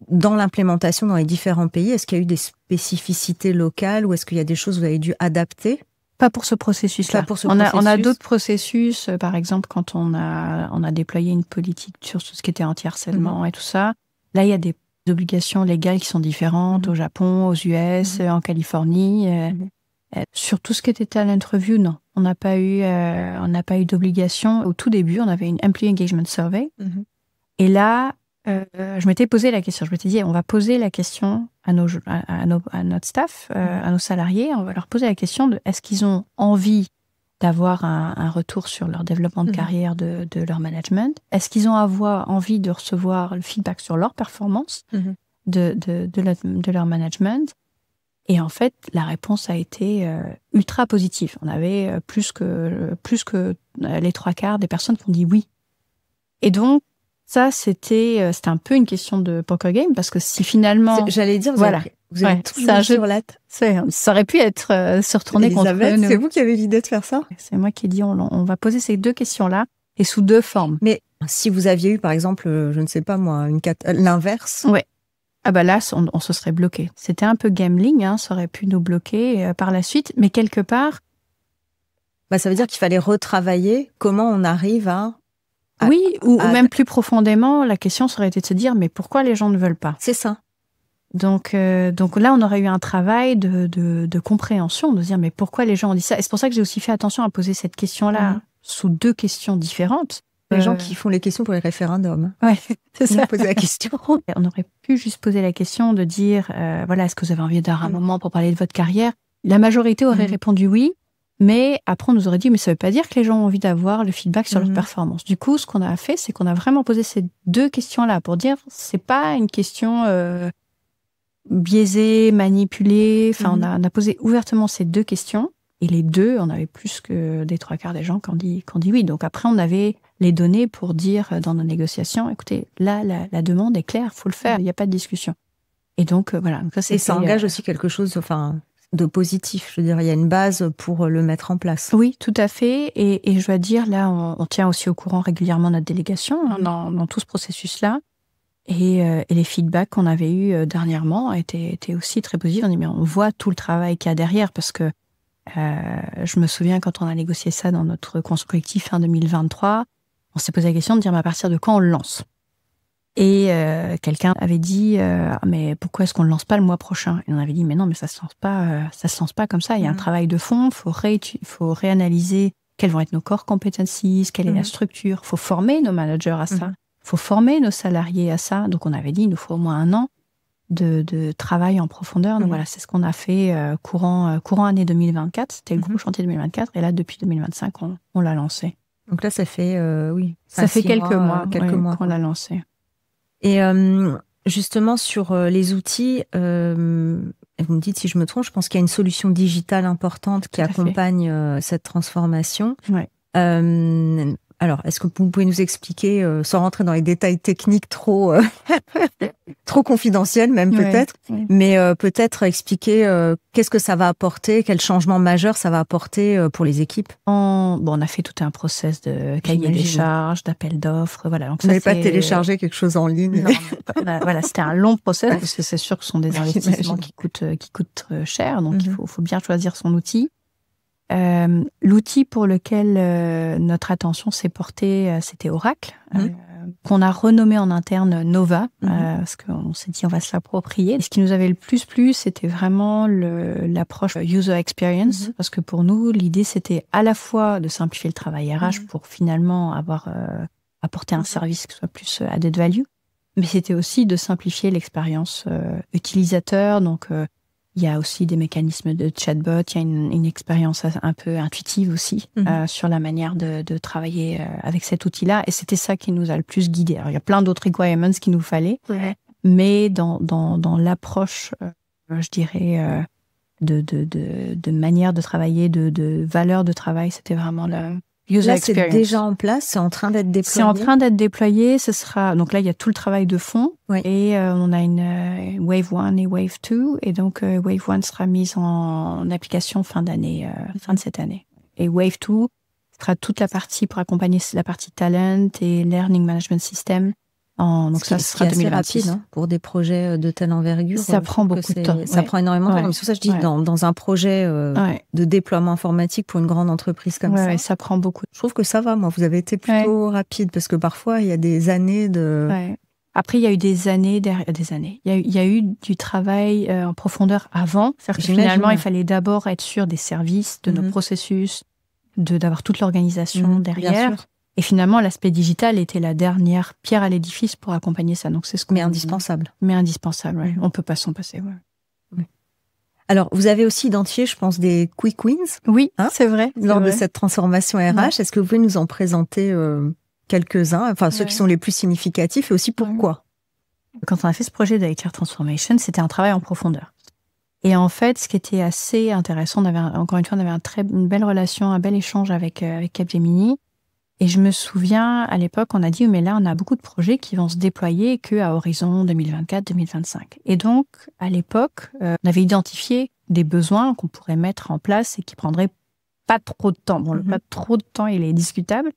Dans l'implémentation dans les différents pays, est-ce qu'il y a eu des spécificités locales, ou est-ce qu'il y a des choses que vous avez dû adapter? Pas pour ce processus-là. On a d'autres processus, par exemple, quand on a déployé une politique sur tout ce qui était anti-harcèlement et tout ça. Là, il y a des obligations légales qui sont différentes au Japon, aux US, en Californie. Sur tout ce qui était talent review, non. On n'a pas eu d'obligation. Au tout début, on avait une Employee Engagement Survey. Et là, je m'étais posé la question. Je m'étais dit, on va poser la question à notre staff, à nos salariés. On va leur poser la question de est-ce qu'ils ont envie d'avoir un retour sur leur développement de carrière, de leur management? Est-ce qu'ils ont envie de recevoir le feedback sur leur performance de leur management? Et en fait, la réponse a été ultra positive. On avait plus que les 3/4 des personnes qui ont dit oui. Et donc, ça, c'était un peu une question de poker game, parce que si finalement... J'allais dire, vous avez tout sur la tête. Ça aurait pu être se retourner contre nous. C'est vous qui avez l'idée de faire ça? C'est moi qui ai dit, on va poser ces 2 questions-là, et sous 2 formes. Mais si vous aviez eu, par exemple, je ne sais pas moi, l'inverse... Ouais. Ah bah là, on se serait bloqué. C'était un peu gambling, ça aurait pu nous bloquer par la suite, mais quelque part... ça veut dire qu'il fallait retravailler comment on arrive à... Oui, ou même plus profondément, la question serait été de se dire, mais pourquoi les gens ne veulent pas? C'est ça. Donc là, on aurait eu un travail de compréhension, de se dire, mais pourquoi les gens ont dit ça? Et c'est pour ça que j'ai aussi fait attention à poser cette question-là sous 2 questions différentes. Les gens qui font les questions pour les référendums. Ouais, c'est ça. Poser la question. On aurait pu juste poser la question de dire, est-ce que vous avez envie d'avoir un moment pour parler de votre carrière? La majorité aurait répondu oui. Mais après, on nous aurait dit, mais ça ne veut pas dire que les gens ont envie d'avoir le feedback sur leur performance. Du coup, ce qu'on a fait, c'est qu'on a vraiment posé ces 2 questions-là pour dire, c'est pas une question biaisée, manipulée. Enfin, on a posé ouvertement ces 2 questions. Et les 2, on avait plus que des 3/4 des gens qui ont dit oui. Donc après, on avait les données pour dire dans nos négociations, écoutez, là, la demande est claire, il faut le faire, il n'y a pas de discussion. Et donc, voilà. Donc ça engage aussi quelque chose... de positif, je veux dire, il y a une base pour le mettre en place. Oui, tout à fait. Et je dois dire, là, on tient aussi au courant régulièrement notre délégation dans tout ce processus-là. Et les feedbacks qu'on avait eus dernièrement étaient aussi très positifs. On dit, mais on voit tout le travail qu'il y a derrière, parce que je me souviens quand on a négocié ça dans notre conseil collectif fin 2023, on s'est posé la question de dire, mais à partir de quand on le lance? Et quelqu'un avait dit, mais pourquoi est-ce qu'on ne le lance pas le mois prochain? Et on avait dit, mais non, mais ça se lance pas comme ça. Il y a un travail de fond, faut réanalyser quelles vont être nos core competencies, quelle est la structure. Il faut former nos managers à ça. Il faut former nos salariés à ça. Donc on avait dit, il nous faut au moins 1 an de travail en profondeur. Donc voilà, c'est ce qu'on a fait courant année 2024. C'était le gros chantier 2024. Et là, depuis 2025, on l'a lancé. Donc là, ça fait, ça fait quelques mois qu'on l'a lancé. Et justement, sur les outils, vous me dites si je me trompe, je pense qu'il y a une solution digitale importante qui accompagne cette transformation. Ouais. Alors, est-ce que vous pouvez nous expliquer, sans rentrer dans les détails techniques trop confidentiels même peut-être, mais peut-être expliquer qu'est-ce que ça va apporter, quel changement majeur ça va apporter pour les équipes? On a fait tout un process de cahier des charges, d'appel d'offres, voilà. Donc vous n'avez pas téléchargé quelque chose en ligne? Non, voilà, c'était un long process, parce que c'est sûr que ce sont des investissements qui coûtent cher, donc il faut bien choisir son outil. L'outil pour lequel notre attention s'est portée, c'était Oracle, qu'on a renommé en interne Nova, parce qu'on s'est dit on va se l'approprier. Et ce qui nous avait le plus plu, c'était vraiment l'approche user experience, parce que pour nous, l'idée c'était à la fois de simplifier le travail RH pour finalement apporter un service qui soit plus added value, mais c'était aussi de simplifier l'expérience utilisateur, donc Il y a aussi des mécanismes de chatbot. Il y a une expérience un peu intuitive aussi sur la manière de travailler avec cet outil-là. Et c'était ça qui nous a le plus guidés. Alors, il y a plein d'autres requirements qu'il nous fallait, mais dans l'approche, je dirais, de manière de travailler, de valeur de travail, c'était vraiment la user experience. C'est déjà en place, c'est en train d'être déployé. C'est en train d'être déployé. Ce sera donc là, il y a tout le travail de fond et on a une Wave 1 et Wave 2 et donc Wave 1 sera mise en application fin d'année, fin de cette année. Et Wave 2 sera toute la partie pour accompagner la partie talent et learning management system. Donc ça sera 2026. Rapide, hein, pour des projets de telle envergure. Ça prend beaucoup de temps. Ça prend énormément de temps. C'est pour ça que je dis dans un projet de déploiement informatique pour une grande entreprise comme ça. Ça prend beaucoup. Je trouve que ça va. Moi, vous avez été plutôt rapide parce que parfois il y a des années de. Après, il y a eu des années derrière des années. Il y a eu du travail en profondeur avant. C'est-à-dire que finalement, il fallait d'abord être sûr des services, de nos processus, d'avoir toute l'organisation derrière. Bien sûr. Et finalement, l'aspect digital était la dernière pierre à l'édifice pour accompagner ça. Donc, c'est ce qu'on... Mais indispensable. On peut pas s'en passer, Alors, vous avez aussi identifié, je pense, des quick wins. Oui, c'est vrai. Lors de cette transformation RH. Est-ce que vous pouvez nous en présenter quelques-uns, enfin, ceux qui sont les plus significatifs et aussi pourquoi? Quand on a fait ce projet de HR Transformation, c'était un travail en profondeur. Et en fait, ce qui était assez intéressant, encore une fois, on avait une belle relation, un bel échange avec Capgemini. Et je me souviens, à l'époque, on a dit, mais là, on a beaucoup de projets qui vont se déployer qu'à horizon 2024-2025. Et donc, à l'époque, on avait identifié des besoins qu'on pourrait mettre en place et qui prendraient pas trop de temps. Bon, le pas trop de temps, il est discutable.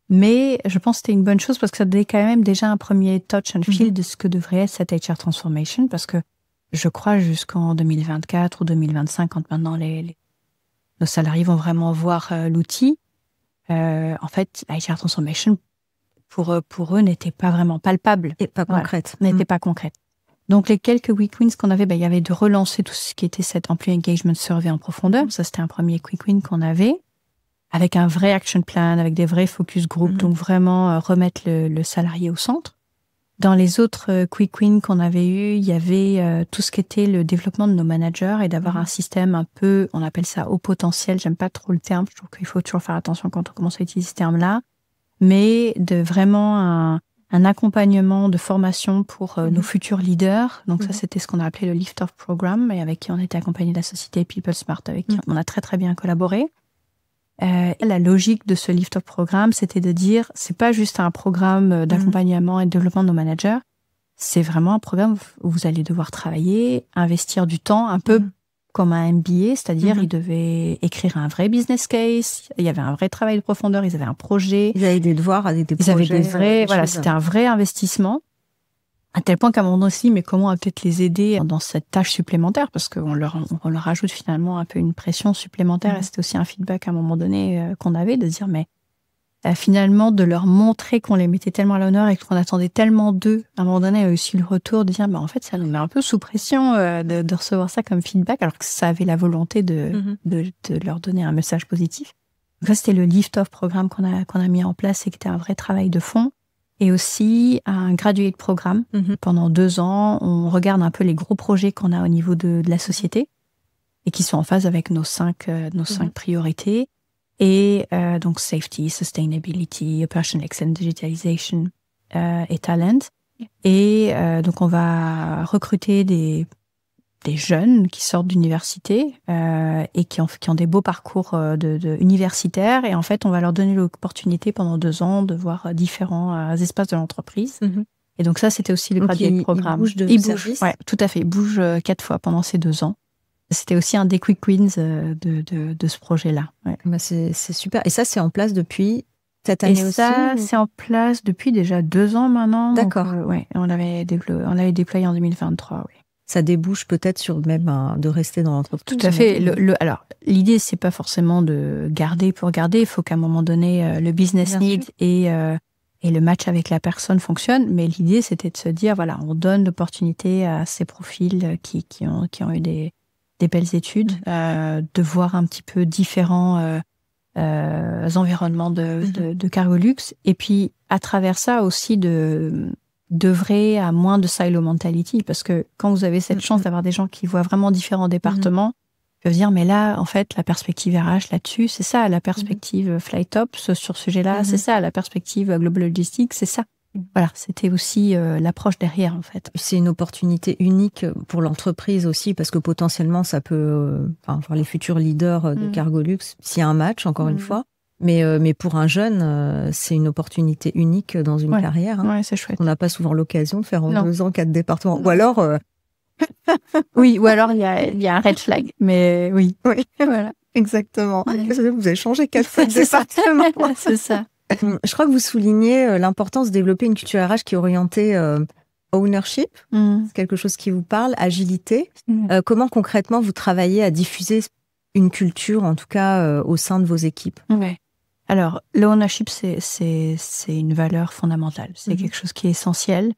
Mais je pense que c'était une bonne chose parce que ça donnait quand même déjà un premier touch and feel de ce que devrait être cette HR Transformation. Parce que je crois jusqu'en 2024 ou 2025, quand maintenant nos salariés vont vraiment voir l'outil, en fait, la HR Transformation, pour eux, n'était pas vraiment palpable. Et pas concrète. N'était pas concrète. Donc, les quelques quick wins qu'on avait, il y avait de relancer tout ce qui était cette Employee Engagement Survey en profondeur. Ça, c'était un premier quick win qu'on avait, avec un vrai action plan, avec des vrais focus group. Donc, vraiment remettre le salarié au centre. Dans les autres quick wins qu'on avait eu, il y avait tout ce qui était le développement de nos managers et d'avoir un système un peu, on appelle ça haut potentiel. J'aime pas trop le terme. Je trouve qu'il faut toujours faire attention quand on commence à utiliser ce terme-là. Mais de vraiment un accompagnement de formation pour nos futurs leaders. Donc ça, c'était ce qu'on a appelé le Lift Off Programme et avec qui on était accompagné de la société People Smart, avec qui on a très très bien collaboré. La logique de ce Lift Off Programme, c'était de dire, c'est pas juste un programme d'accompagnement et de développement de nos managers, c'est vraiment un programme où vous allez devoir travailler, investir du temps, un peu comme un MBA, c'est-à-dire ils devaient écrire un vrai business case, il y avait un vrai travail de profondeur, ils avaient un projet. Ils avaient des devoirs avec des projets. Ils avaient des vrais, c'était un vrai investissement. À tel point qu'à un moment donné aussi, mais comment on va peut-être les aider dans cette tâche supplémentaire, parce qu'on leur ajoute finalement un peu une pression supplémentaire. Et c'était aussi un feedback à un moment donné qu'on avait, de dire, mais finalement, de leur montrer qu'on les mettait tellement à l'honneur et qu'on attendait tellement d'eux. À un moment donné, il y a aussi le retour de dire, en fait, ça nous met un peu sous pression de recevoir ça comme feedback, alors que ça avait la volonté de leur donner un message positif. Donc ça, c'était le Lift-Off programme qu'on a mis en place et qui était un vrai travail de fond. Et aussi un graduate programme. Pendant 2 ans, on regarde un peu les gros projets qu'on a au niveau de la société et qui sont en phase avec nos 5 priorités. Et donc safety, sustainability, operational excellence, digitalization et talent. Et donc on va recruter des jeunes qui sortent d'université et qui ont des beaux parcours universitaires. Et en fait, on va leur donner l'opportunité pendant 2 ans de voir différents espaces de l'entreprise. Et donc ça, c'était aussi le graduate programme. Ils bougent ouais, tout à fait. Ils bougent 4 fois pendant ces 2 ans. C'était aussi un des quick wins de ce projet-là. Ouais. Bah c'est super. Et ça, c'est en place depuis cette année aussi? Et ça, c'est en place depuis déjà 2 ans maintenant. D'accord. Ouais, on l'avait déployé en 2023, oui. Ça débouche peut-être sur même de rester dans l'entreprise. Tout à fait. Alors, l'idée, c'est pas forcément de garder pour garder. Il faut qu'à un moment donné, le business need et le match avec la personne fonctionne. Mais l'idée, c'était de se dire, voilà, on donne l'opportunité à ces profils qui ont eu des belles études, de voir un petit peu différents environnements de Cargolux. Et puis, à travers ça aussi, d'œuvrer à moins de silo mentality, parce que quand vous avez cette chance d'avoir des gens qui voient vraiment différents départements, ils peuvent dire, mais là, en fait, la perspective RH là-dessus, c'est ça, la perspective Flytops sur ce sujet-là, c'est ça, la perspective Global Logistics, c'est ça. Voilà, c'était aussi l'approche derrière, en fait. C'est une opportunité unique pour l'entreprise aussi, parce que potentiellement, ça peut voir les futurs leaders de Cargolux, s'il y a un match, encore une fois. Mais pour un jeune, c'est une opportunité unique dans une carrière. Ouais, c'est chouette. On n'a pas souvent l'occasion de faire en 2 ans 4 départements. Ou alors... oui, ou alors il y a un red flag. Mais oui. Oui, voilà, exactement. Vous avez changé 4 fois de département. C'est ça. Je crois que vous soulignez l'importance de développer une culture RH qui est orientée ownership. C'est quelque chose qui vous parle, agilité. Comment concrètement vous travaillez à diffuser une culture, en tout cas au sein de vos équipes? Alors, le ownership, c'est une valeur fondamentale. C'est quelque chose qui est essentiel.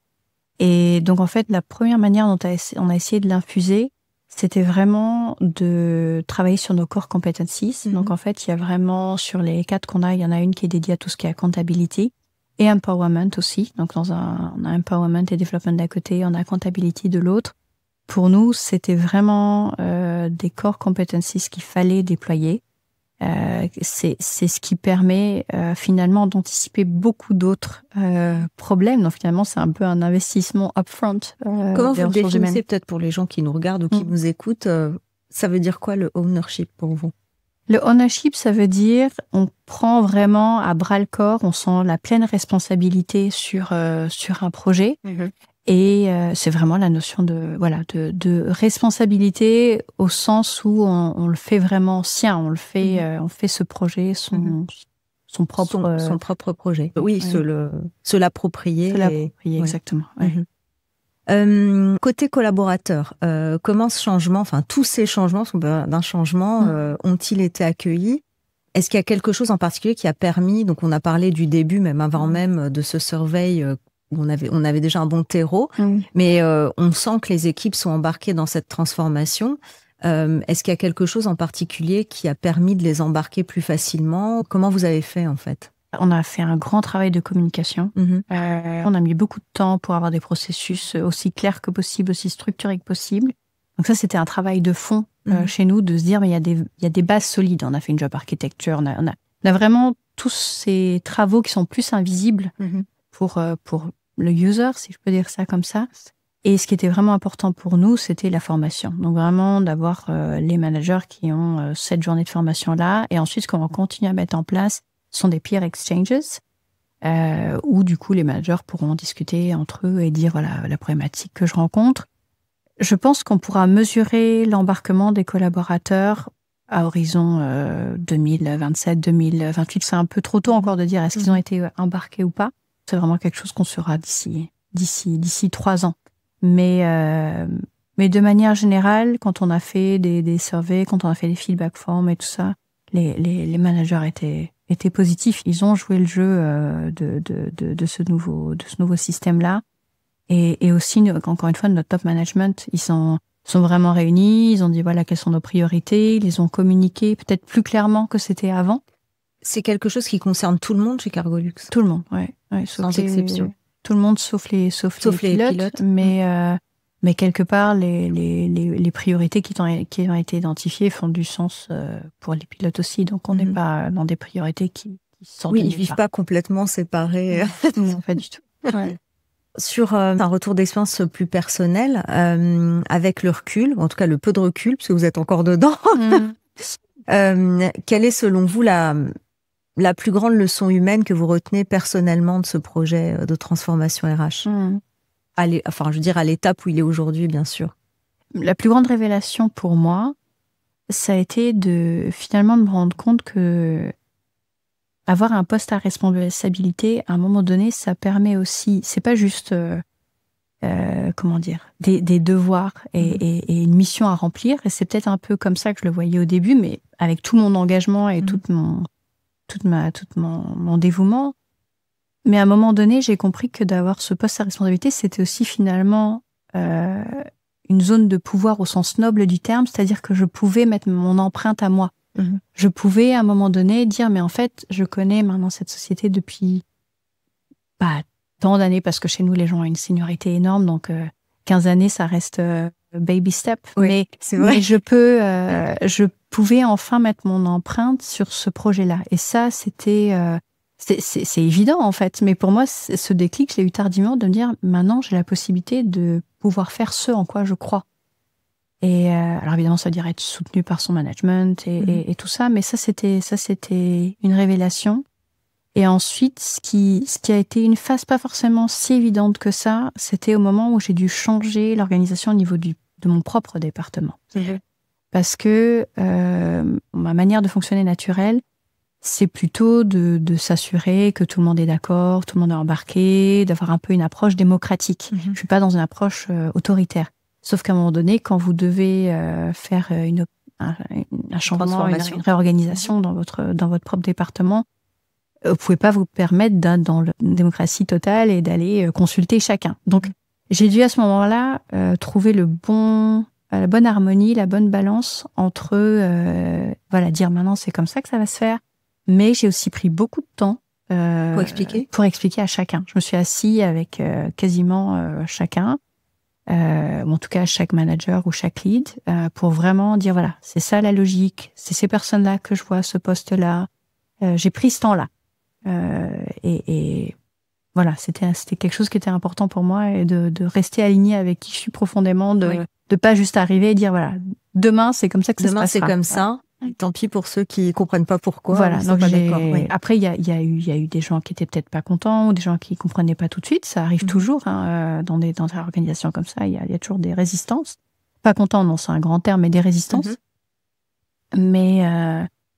Et donc, en fait, la première manière dont on a essayé de l'infuser, c'était vraiment de travailler sur nos core competencies. Donc, en fait, il y a vraiment, sur les 4 qu'on a, il y en a une qui est dédiée à tout ce qui est accountability et empowerment aussi. Donc, on a empowerment et development d'un côté, on a accountability de l'autre. Pour nous, c'était vraiment des core competencies qu'il fallait déployer. C'est ce qui permet finalement d'anticiper beaucoup d'autres problèmes. Donc finalement, c'est un peu un investissement upfront. Comment vous le définissez peut-être pour les gens qui nous regardent ou qui nous écoutent? Ça veut dire quoi le ownership pour vous? Le ownership, ça veut dire on prend vraiment à bras le corps, on sent la pleine responsabilité sur un projet. Et c'est vraiment la notion de responsabilité au sens où on le fait vraiment sien, on fait ce projet son propre projet. Oui, se l'approprier. Exactement. Côté collaborateur, comment ce changement, tous ces changements d'un changement ont-ils été accueillis? Est-ce qu'il y a quelque chose en particulier qui a permis, donc on a parlé du début, même avant même de ce survey, où on avait déjà un bon terreau, mais on sent que les équipes sont embarquées dans cette transformation. Est-ce qu'il y a quelque chose en particulier qui a permis de les embarquer plus facilement? Comment vous avez fait en fait? On a fait un grand travail de communication. On a mis beaucoup de temps pour avoir des processus aussi clairs que possible, aussi structurés que possible. Donc ça, c'était un travail de fond chez nous, de se dire, mais il y a des bases solides. On a fait une job architecture, on a vraiment tous ces travaux qui sont plus invisibles pour le user, si je peux dire ça comme ça. Et ce qui était vraiment important pour nous, c'était la formation. Donc vraiment d'avoir les managers qui ont cette journée de formation-là. Et ensuite, ce qu'on va continuer à mettre en place sont des peer exchanges, où du coup, les managers pourront discuter entre eux et dire, voilà, la problématique que je rencontre. Je pense qu'on pourra mesurer l'embarquement des collaborateurs à horizon 2027, 2028. C'est un peu trop tôt encore de dire est-ce qu'ils ont été embarqués ou pas. C'est vraiment quelque chose qu'on saura d'ici 3 ans. Mais de manière générale, quand on a fait des surveys, quand on a fait des feedback forms et tout ça, les managers étaient positifs. Ils ont joué le jeu de ce nouveau système-là. Et aussi, encore une fois, notre top management, ils sont vraiment réunis. Ils ont dit voilà quelles sont nos priorités. Ils les ont communiquées peut-être plus clairement que c'était avant. C'est quelque chose qui concerne tout le monde chez Cargolux. Tout le monde, ouais, sans exception. Tout le monde sauf les pilotes. Mais quelque part, les priorités qui ont été identifiées font du sens pour les pilotes aussi. Donc on n'est pas dans des priorités qui sont. Oui, ils vivent pas complètement séparés. Non, pas du tout. Ouais. Sur un retour d'expérience plus personnel, avec le recul, en tout cas le peu de recul, parce que vous êtes encore dedans, quelle est selon vous la plus grande leçon humaine que vous retenez personnellement de ce projet de transformation RH? Je veux dire à l'étape où il est aujourd'hui, bien sûr. La plus grande révélation pour moi, ça a été finalement de me rendre compte que avoir un poste à responsabilité, à un moment donné, ça permet aussi, c'est pas juste, des devoirs et une mission à remplir. Et c'est peut-être un peu comme ça que je le voyais au début, mais avec tout mon engagement et tout mon dévouement. Mais à un moment donné, j'ai compris que d'avoir ce poste à responsabilité, c'était aussi finalement une zone de pouvoir au sens noble du terme, c'est-à-dire que je pouvais mettre mon empreinte à moi. Je pouvais à un moment donné dire mais en fait je connais maintenant cette société depuis tant d'années, parce que chez nous, les gens ont une seniorité énorme, donc 15 années, ça reste baby step. Oui, mais c'est vrai. Mais je pouvais enfin mettre mon empreinte sur ce projet-là. Et ça, c'était... c'est évident, en fait. Mais pour moi, ce déclic, je l'ai eu tardivement de me dire, maintenant, j'ai la possibilité de pouvoir faire ce en quoi je crois. Et alors évidemment, ça veut dire être soutenu par son management et tout ça. Mais ça, c'était une révélation. Et ensuite, ce qui a été une phase pas forcément si évidente que ça, c'était au moment où j'ai dû changer l'organisation au niveau de mon propre département. Parce que ma manière de fonctionner naturelle, c'est plutôt de s'assurer que tout le monde est d'accord, tout le monde est embarqué, d'avoir un peu une approche démocratique. Je suis pas dans une approche autoritaire. Sauf qu'à un moment donné, quand vous devez faire un changement, une réorganisation dans votre propre département, vous pouvez pas vous permettre d'être dans la démocratie totale et d'aller consulter chacun. Donc, j'ai dû à ce moment-là trouver la bonne harmonie, la bonne balance entre dire maintenant c'est comme ça que ça va se faire. Mais j'ai aussi pris beaucoup de temps pour expliquer à chacun. Je me suis assise avec quasiment chacun, ou en tout cas chaque manager ou chaque lead, pour vraiment dire voilà, c'est ça la logique, c'est ces personnes-là que je vois à ce poste-là. J'ai pris ce temps-là. Et voilà, c'était quelque chose qui était important pour moi, et de rester aligné avec qui je suis profondément, de pas juste arriver et dire voilà, demain c'est comme ça que ça se passera. Demain c'est comme ça. Tant pis pour ceux qui comprennent pas pourquoi. Voilà, donc après il y a eu des gens qui étaient peut-être pas contents, ou des gens qui comprenaient pas tout de suite. Ça arrive toujours dans des organisations comme ça. Il y a toujours des résistances. Pas contents, non, c'est un grand terme, mais des résistances. Mais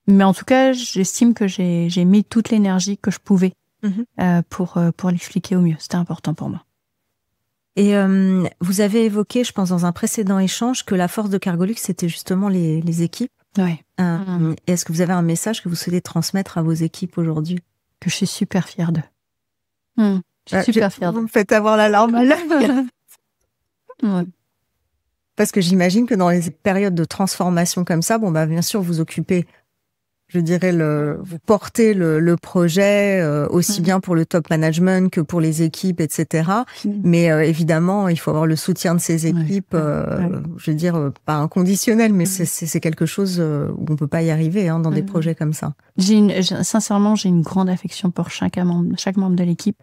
en tout cas, j'estime que j'ai mis toute l'énergie que je pouvais pour l'expliquer au mieux. C'était important pour moi. Et vous avez évoqué, je pense, dans un précédent échange, que la force de Cargolux, c'était justement les équipes. Ouais. Est-ce que vous avez un message que vous souhaitez transmettre à vos équipes aujourd'hui? Que je suis super fière d'eux. Je suis super fière d'eux. Vous me faites avoir la larme à l'œil. Ouais. Parce que j'imagine que dans les périodes de transformation comme ça, bien sûr, vous occupez, je dirais, vous portez le projet aussi bien pour le top management que pour les équipes, etc. Mais évidemment, il faut avoir le soutien de ces équipes, je veux dire, pas inconditionnel, mais c'est quelque chose où on peut pas y arriver dans des projets comme ça. Sincèrement, j'ai une grande affection pour chaque membre de l'équipe.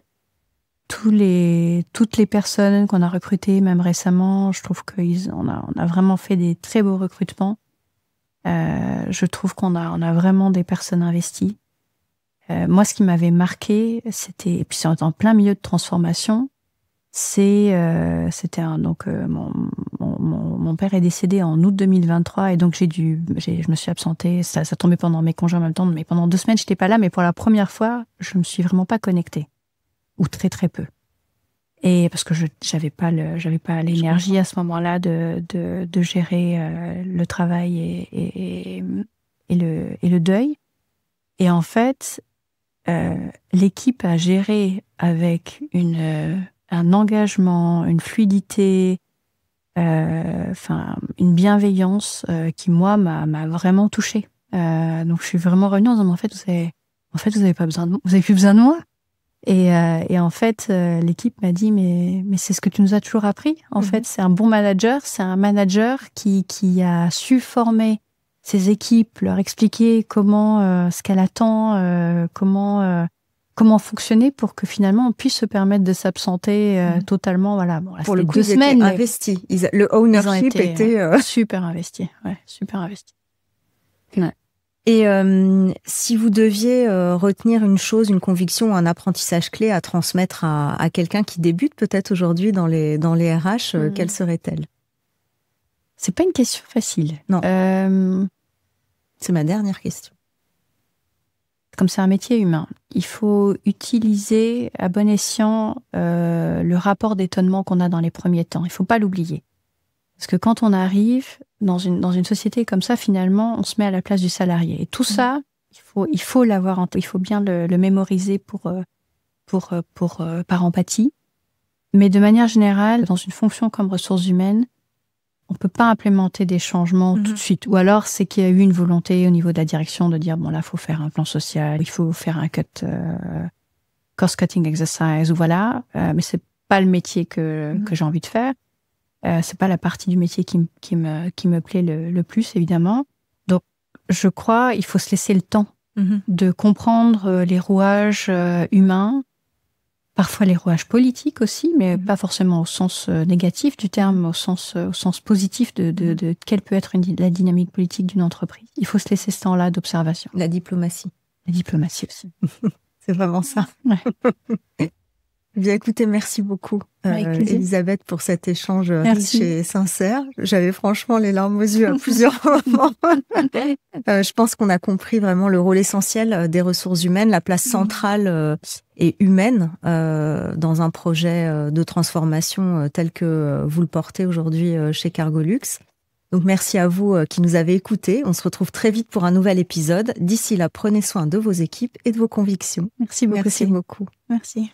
Toutes les personnes qu'on a recrutées, même récemment, je trouve qu'on a vraiment fait des très beaux recrutements. Je trouve qu'on a vraiment des personnes investies. Moi, ce qui m'avait marqué, et puis c'est en plein milieu de transformation, c'était mon père est décédé en août 2023, et donc je me suis absentée. Ça tombait pendant mes congés en même temps, mais pendant 2 semaines, j'étais pas là. Mais pour la première fois, je me suis vraiment pas connectée, ou très très peu. Et parce que j'avais pas l'énergie à ce moment-là de gérer le travail et le deuil. Et en fait, l'équipe a géré avec un engagement, une fluidité, une bienveillance qui moi m'a vraiment touchée. Donc je suis vraiment revenue en disant en fait vous avez pas besoin de moi, vous avez plus besoin de moi. Et en fait, l'équipe m'a dit mais c'est ce que tu nous as toujours appris. En fait, c'est un bon manager, c'est un manager qui a su former ses équipes, leur expliquer ce qu'elle attend, comment fonctionner pour que finalement on puisse se permettre de s'absenter totalement. Voilà. Bon, là, pour le coup, 2 semaines, mais investi. Le ownership était super investi. Ouais, super investi. Ouais. Et si vous deviez retenir une chose, une conviction, un apprentissage clé à transmettre à quelqu'un qui débute peut-être aujourd'hui dans les RH, quelle serait-elle? C'est pas une question facile. Non. C'est ma dernière question. Comme c'est un métier humain, il faut utiliser à bon escient le rapport d'étonnement qu'on a dans les premiers temps. Il faut pas l'oublier. Parce que quand on arrive dans une société comme ça, finalement, on se met à la place du salarié. Et tout ça, il faut l'avoir, il faut bien le mémoriser par empathie. Mais de manière générale, dans une fonction comme ressources humaines, on peut pas implémenter des changements tout de suite. Ou alors, c'est qu'il y a eu une volonté au niveau de la direction de dire, bon là, faut faire un plan social, il faut faire un cut cost-cutting exercise, ou voilà, mais c'est pas le métier que j'ai envie de faire. C'est pas la partie du métier qui me plaît le plus, évidemment. Donc, je crois il faut se laisser le temps de comprendre les rouages humains, parfois les rouages politiques aussi, mais pas forcément au sens négatif du terme, au sens positif de quelle peut être la dynamique politique d'une entreprise. Il faut se laisser ce temps-là d'observation. La diplomatie. La diplomatie aussi. C'est vraiment ça. Ouais. Bien, écoutez, merci beaucoup, Elisabeth, pour cet échange riche et sincère. J'avais franchement les larmes aux yeux à plusieurs moments. Je pense qu'on a compris vraiment le rôle essentiel des ressources humaines, la place centrale et humaine dans un projet de transformation tel que vous le portez aujourd'hui chez Cargolux. Donc merci à vous qui nous avez écoutés. On se retrouve très vite pour un nouvel épisode. D'ici là, prenez soin de vos équipes et de vos convictions. Merci beaucoup. Merci beaucoup. Merci.